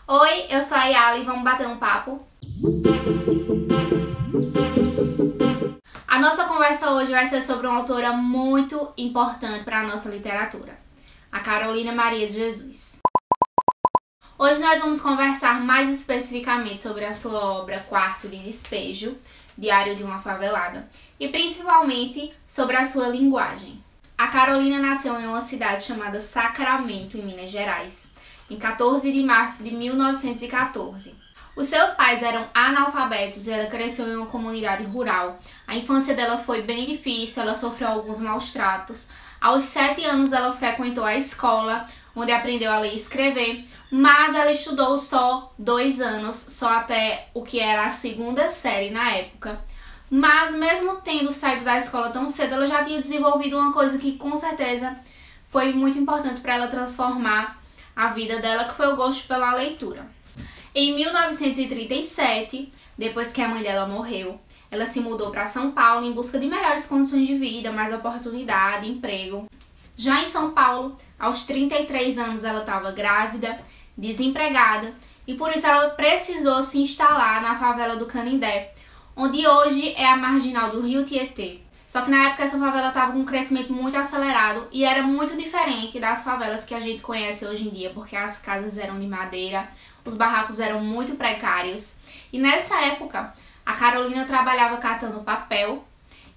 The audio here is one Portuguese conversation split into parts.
Oi, eu sou a Yala e vamos bater um papo? A nossa conversa hoje vai ser sobre uma autora muito importante para a nossa literatura, a Carolina Maria de Jesus. Hoje nós vamos conversar mais especificamente sobre a sua obra Quarto de Despejo, Diário de uma Favelada, e principalmente sobre a sua linguagem. A Carolina nasceu em uma cidade chamada Sacramento, em Minas Gerais, em 14 de março de 1914. Os seus pais eram analfabetos e ela cresceu em uma comunidade rural. A infância dela foi bem difícil, ela sofreu alguns maus tratos. Aos 7 anos ela frequentou a escola, onde aprendeu a ler e escrever, mas ela estudou só 2 anos, só até o que era a 2ª série na época. Mas mesmo tendo saído da escola tão cedo, ela já tinha desenvolvido uma coisa que com certeza foi muito importante para ela transformar a vida dela, que foi o gosto pela leitura. Em 1937, depois que a mãe dela morreu, ela se mudou para São Paulo em busca de melhores condições de vida, mais oportunidade, emprego. Já em São Paulo, aos 33 anos ela estava grávida, desempregada, e por isso ela precisou se instalar na favela do Canindé, onde hoje é a marginal do Rio Tietê. Só que na época essa favela estava com um crescimento muito acelerado e era muito diferente das favelas que a gente conhece hoje em dia, porque as casas eram de madeira, os barracos eram muito precários. E nessa época, a Carolina trabalhava catando papel,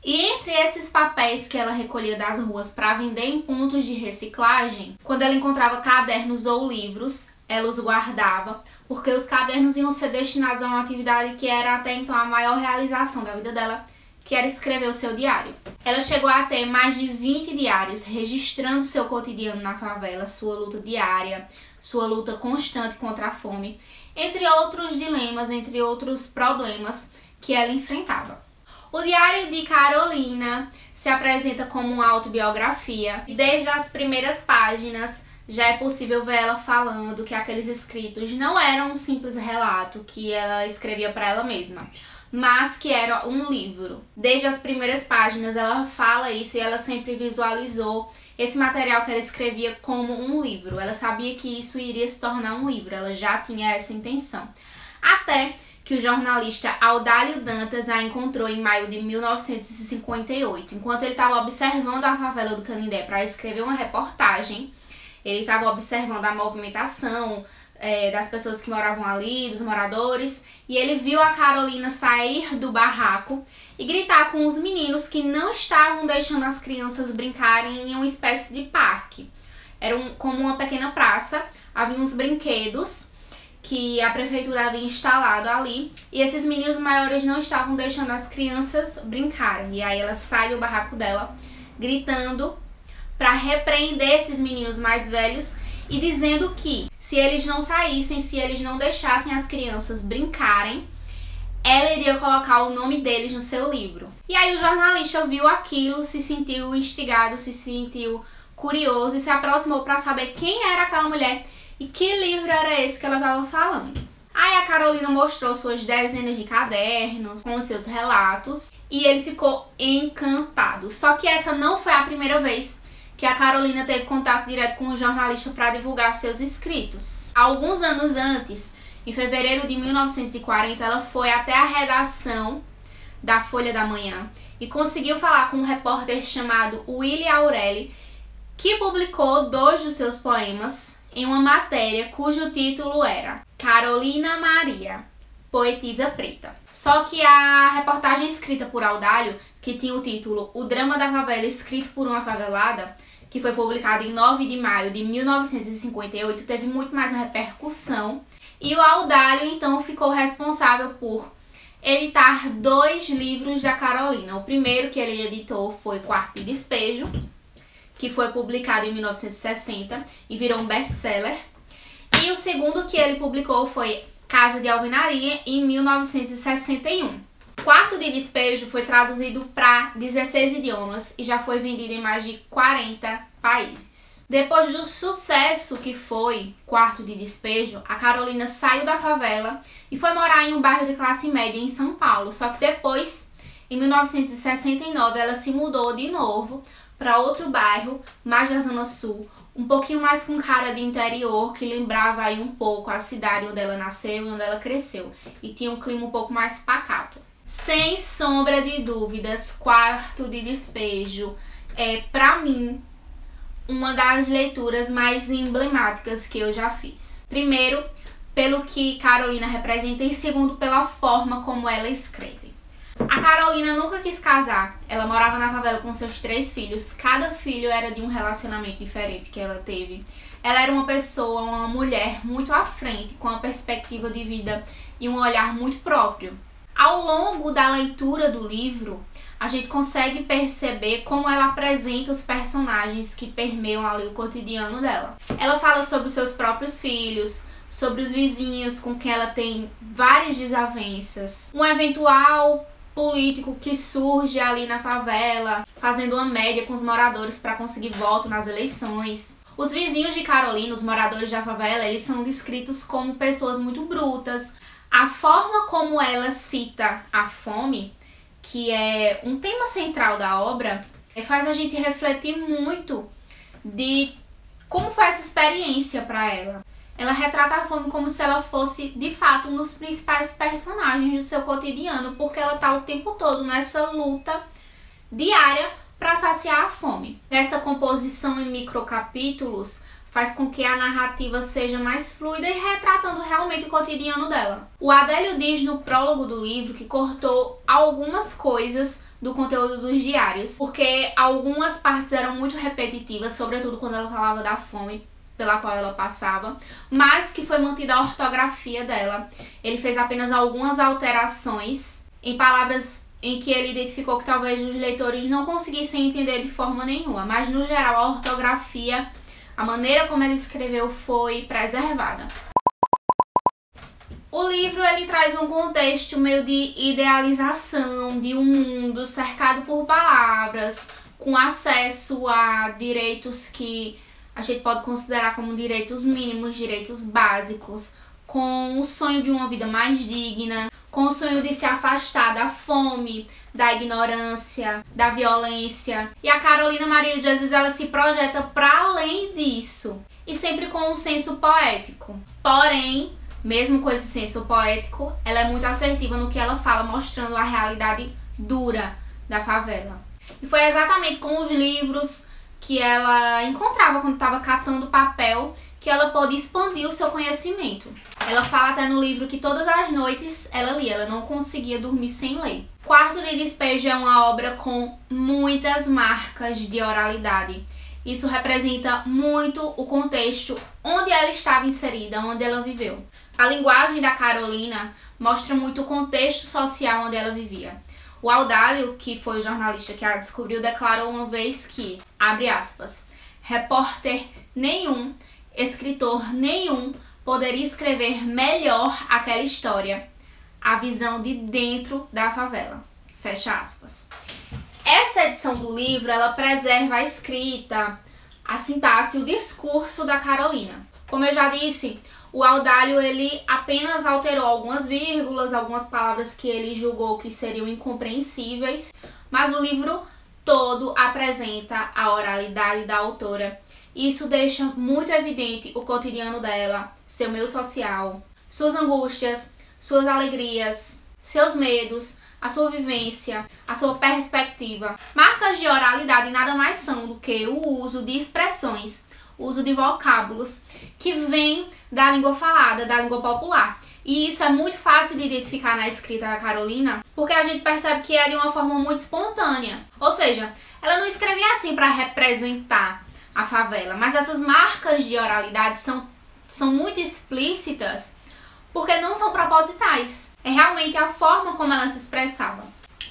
e entre esses papéis que ela recolhia das ruas para vender em pontos de reciclagem, quando ela encontrava cadernos ou livros, ela os guardava, porque os cadernos iam ser destinados a uma atividade que era até então a maior realização da vida dela, que era escrever o seu diário. Ela chegou a ter mais de 20 diários, registrando seu cotidiano na favela, sua luta diária, sua luta constante contra a fome, entre outros dilemas, entre outros problemas que ela enfrentava. O Diário de Carolina se apresenta como uma autobiografia, e desde as primeiras páginas já é possível ver ela falando que aqueles escritos não eram um simples relato que ela escrevia para ela mesma, mas que era um livro. Desde as primeiras páginas ela fala isso, e ela sempre visualizou esse material que ela escrevia como um livro. Ela sabia que isso iria se tornar um livro, ela já tinha essa intenção. Até que o jornalista Audálio Dantas a encontrou em maio de 1958, enquanto ele estava observando a favela do Canindé para escrever uma reportagem. Ele estava observando a movimentação das pessoas que moravam ali, dos moradores, e ele viu a Carolina sair do barraco e gritar com os meninos que não estavam deixando as crianças brincarem em uma espécie de parque. Era como uma pequena praça, havia uns brinquedos que a prefeitura havia instalado ali, e esses meninos maiores não estavam deixando as crianças brincarem. E aí ela sai do barraco dela gritando para repreender esses meninos mais velhos e dizendo que se eles não saíssem, se eles não deixassem as crianças brincarem, ela iria colocar o nome deles no seu livro. E aí o jornalista viu aquilo, se sentiu instigado, se sentiu curioso e se aproximou para saber quem era aquela mulher e que livro era esse que ela estava falando. Aí a Carolina mostrou suas dezenas de cadernos com os seus relatos e ele ficou encantado. Só que essa não foi a primeira vez que a Carolina teve contato direto com o jornalista para divulgar seus escritos. Alguns anos antes, em fevereiro de 1940, ela foi até a redação da Folha da Manhã e conseguiu falar com um repórter chamado Willy Aureli, que publicou 2 dos seus poemas em uma matéria cujo título era Carolina Maria, poetisa preta. Só que a reportagem escrita por Audálio, que tinha o título O Drama da Favela Escrito por uma Favelada, que foi publicado em 9 de maio de 1958, teve muito mais repercussão. E o Audálio, então, ficou responsável por editar 2 livros da Carolina. O primeiro que ele editou foi Quarto de Despejo, que foi publicado em 1960 e virou um best-seller. E o segundo que ele publicou foi Casa de Alvenaria, em 1961. Quarto de Despejo foi traduzido para 16 idiomas e já foi vendido em mais de 40 países. Depois do sucesso que foi Quarto de Despejo, a Carolina saiu da favela e foi morar em um bairro de classe média em São Paulo. Só que depois, em 1969, ela se mudou de novo para outro bairro, mais da Zona Sul, um pouquinho mais com cara de interior, que lembrava aí um pouco a cidade onde ela nasceu e onde ela cresceu. E tinha um clima um pouco mais pacato. Sem sombra de dúvidas, Quarto de Despejo é, pra mim, uma das leituras mais emblemáticas que eu já fiz. Primeiro, pelo que Carolina representa, e segundo, pela forma como ela escreve. A Carolina nunca quis casar, ela morava na favela com seus 3 filhos, cada filho era de um relacionamento diferente que ela teve. Ela era uma pessoa, uma mulher muito à frente, com uma perspectiva de vida e um olhar muito próprio. Ao longo da leitura do livro, a gente consegue perceber como ela apresenta os personagens que permeiam ali o cotidiano dela. Ela fala sobre os seus próprios filhos, sobre os vizinhos com quem ela tem várias desavenças, um eventual político que surge ali na favela, fazendo uma média com os moradores para conseguir voto nas eleições. Os vizinhos de Carolina, os moradores da favela, eles são descritos como pessoas muito brutas. A forma como ela cita a fome, que é um tema central da obra, faz a gente refletir muito de como foi essa experiência para ela. Ela retrata a fome como se ela fosse, de fato, um dos principais personagens do seu cotidiano, porque ela está o tempo todo nessa luta diária para saciar a fome. Essa composição em microcapítulos faz com que a narrativa seja mais fluida e retratando realmente o cotidiano dela. O Adélio diz no prólogo do livro que cortou algumas coisas do conteúdo dos diários, porque algumas partes eram muito repetitivas, sobretudo quando ela falava da fome pela qual ela passava, mas que foi mantida a ortografia dela. Ele fez apenas algumas alterações em palavras em que ele identificou que talvez os leitores não conseguissem entender de forma nenhuma, mas no geral a ortografia, a maneira como ele escreveu foi preservada. O livro ele traz um contexto meio de idealização de um mundo cercado por palavras, com acesso a direitos que a gente pode considerar como direitos mínimos, direitos básicos, com o sonho de uma vida mais digna, com o sonho de se afastar da fome, da ignorância, da violência. E a Carolina Maria de Jesus, ela se projeta para além disso, e sempre com um senso poético. Porém, mesmo com esse senso poético, ela é muito assertiva no que ela fala, mostrando a realidade dura da favela. E foi exatamente com os livros que ela encontrava quando estava catando papel que ela pôde expandir o seu conhecimento. Ela fala até no livro que todas as noites ela lia, ela não conseguia dormir sem ler. Quarto de Despejo é uma obra com muitas marcas de oralidade. Isso representa muito o contexto onde ela estava inserida, onde ela viveu. A linguagem da Carolina mostra muito o contexto social onde ela vivia. O Audálio, que foi o jornalista que a descobriu, declarou uma vez que, abre aspas, repórter nenhum, escritor nenhum poderia escrever melhor aquela história, a visão de dentro da favela, fecha aspas. Essa edição do livro, ela preserva a escrita, a sintaxe, o discurso da Carolina. Como eu já disse, o Audálio ele apenas alterou algumas vírgulas, algumas palavras que ele julgou que seriam incompreensíveis, mas o livro todo apresenta a oralidade da autora. Isso deixa muito evidente o cotidiano dela, seu meio social, suas angústias, suas alegrias, seus medos, a sua vivência, a sua perspectiva. Marcas de oralidade nada mais são do que o uso de expressões, o uso de vocábulos que vem da língua falada, da língua popular. E isso é muito fácil de identificar na escrita da Carolina, porque a gente percebe que é de uma forma muito espontânea. Ou seja, ela não escrevia assim para representar a favela, mas essas marcas de oralidade são muito explícitas porque não são propositais. É realmente a forma como ela se expressava.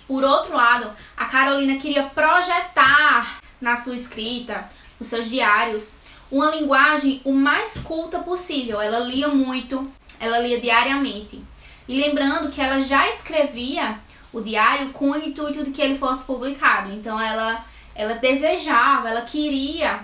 Por outro lado, a Carolina queria projetar na sua escrita, nos seus diários, uma linguagem o mais culta possível. Ela lia muito, ela lia diariamente. E lembrando que ela já escrevia o diário com o intuito de que ele fosse publicado. Então ela desejava, ela queria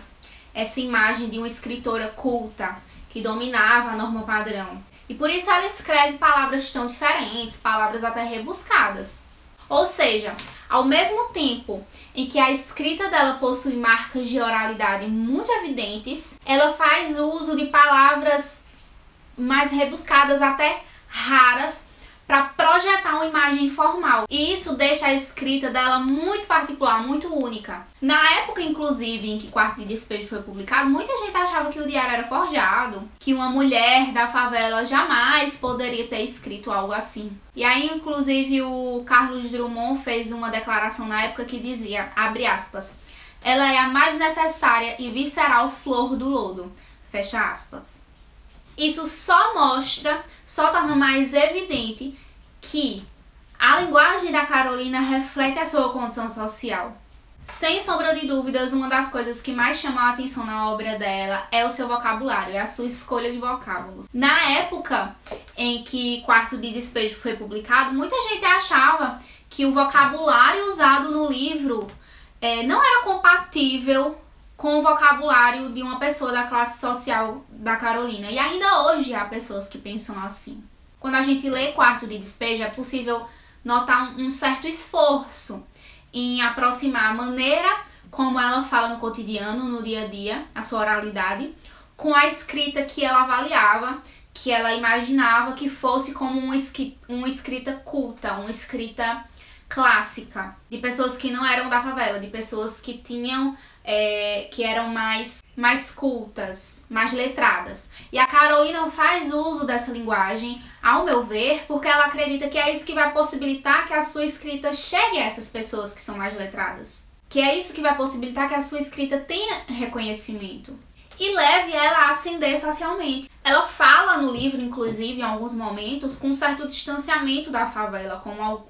essa imagem de uma escritora culta, que dominava a norma padrão. E por isso ela escreve palavras tão diferentes, palavras até rebuscadas. Ou seja, ao mesmo tempo em que a escrita dela possui marcas de oralidade muito evidentes, ela faz uso de palavras mais rebuscadas, até raras, para projetar uma imagem formal. E isso deixa a escrita dela muito particular, muito única. Na época, inclusive, em que Quarto de Despejo foi publicado, muita gente achava que o diário era forjado, que uma mulher da favela jamais poderia ter escrito algo assim. E aí, inclusive, o Carlos Drummond fez uma declaração na época que dizia, abre aspas, ela é a mais necessária e visceral flor do lodo, fecha aspas. Isso só torna mais evidente que a linguagem da Carolina reflete a sua condição social. Sem sombra de dúvidas, uma das coisas que mais chama a atenção na obra dela é o seu vocabulário, é a sua escolha de vocábulos. Na época em que Quarto de Despejo foi publicado, muita gente achava que o vocabulário usado no livro não era compatível com o vocabulário de uma pessoa da classe social da Carolina. E ainda hoje há pessoas que pensam assim. Quando a gente lê Quarto de Despejo, é possível notar um certo esforço em aproximar a maneira como ela fala no cotidiano, no dia a dia, a sua oralidade, com a escrita que ela avaliava, que ela imaginava que fosse como uma escrita culta, uma escrita clássica, de pessoas que não eram da favela, de pessoas que tinham que eram mais cultas, mais letradas. E a Carolina faz uso dessa linguagem, ao meu ver, porque ela acredita que é isso que vai possibilitar que a sua escrita chegue a essas pessoas que são mais letradas. Que é isso que vai possibilitar que a sua escrita tenha reconhecimento e leve ela a ascender socialmente. Ela fala no livro, inclusive, em alguns momentos, com um certo distanciamento da favela,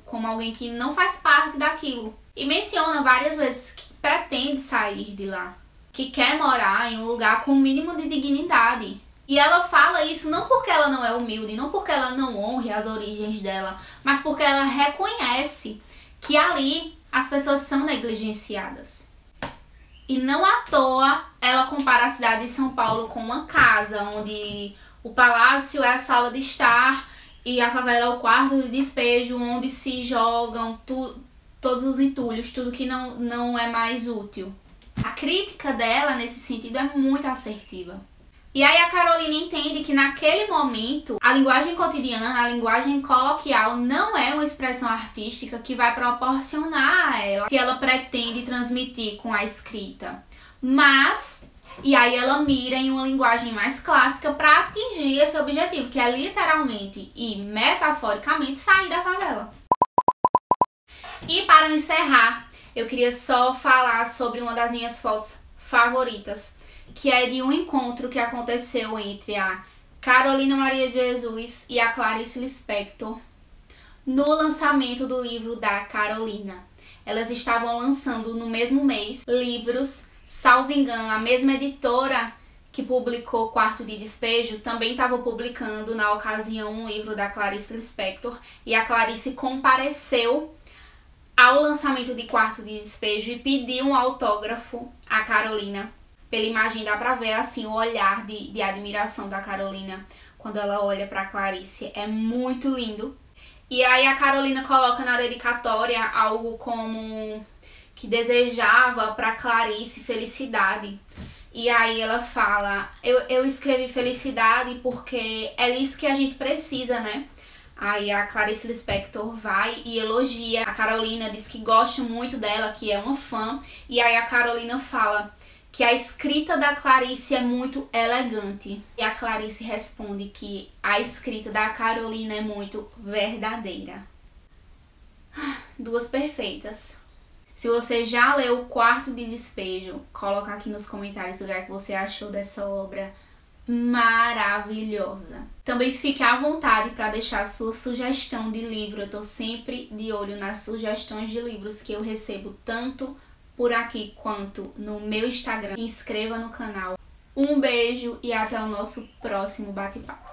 como alguém que não faz parte daquilo. E menciona várias vezes que pretende sair de lá, que quer morar em um lugar com o mínimo de dignidade. E ela fala isso não porque ela não é humilde, não porque ela não honre as origens dela, mas porque ela reconhece que ali as pessoas são negligenciadas. E não à toa ela compara a cidade de São Paulo com uma casa, onde o palácio é a sala de estar e a favela é o quarto de despejo, onde se jogam todos os entulhos, tudo que não é mais útil. A crítica dela, nesse sentido, é muito assertiva. E aí a Carolina entende que naquele momento, a linguagem cotidiana, a linguagem coloquial, não é uma expressão artística que vai proporcionar a ela o que ela pretende transmitir com a escrita. Mas, e aí ela mira em uma linguagem mais clássica para atingir esse objetivo, que é literalmente e metaforicamente sair da favela. E para encerrar, eu queria só falar sobre uma das minhas fotos favoritas, que é de um encontro que aconteceu entre a Carolina Maria de Jesus e a Clarice Lispector no lançamento do livro da Carolina. Elas estavam lançando no mesmo mês livros, salvo engano, a mesma editora que publicou Quarto de Despejo também estava publicando na ocasião um livro da Clarice Lispector, e a Clarice compareceu ao lançamento de Quarto de Despejo e pediu um autógrafo à Carolina. Pela imagem dá pra ver assim o olhar de admiração da Carolina quando ela olha pra Clarice. É muito lindo. E aí a Carolina coloca na dedicatória algo como que desejava pra Clarice felicidade. E aí ela fala, eu escrevi felicidade porque é isso que a gente precisa, né? Aí a Clarice Lispector vai e elogia a Carolina, diz que gosta muito dela, que é uma fã. E aí a Carolina fala que a escrita da Clarice é muito elegante. E a Clarice responde que a escrita da Carolina é muito verdadeira. Duas perfeitas. Se você já leu Quarto de Despejo, coloca aqui nos comentários o que você achou dessa obra maravilhosa. Também fique à vontade para deixar sua sugestão de livro. Eu tô sempre de olho nas sugestões de livros que eu recebo, tanto por aqui quanto no meu Instagram. Se inscreva no canal. Um beijo e até o nosso próximo bate-papo.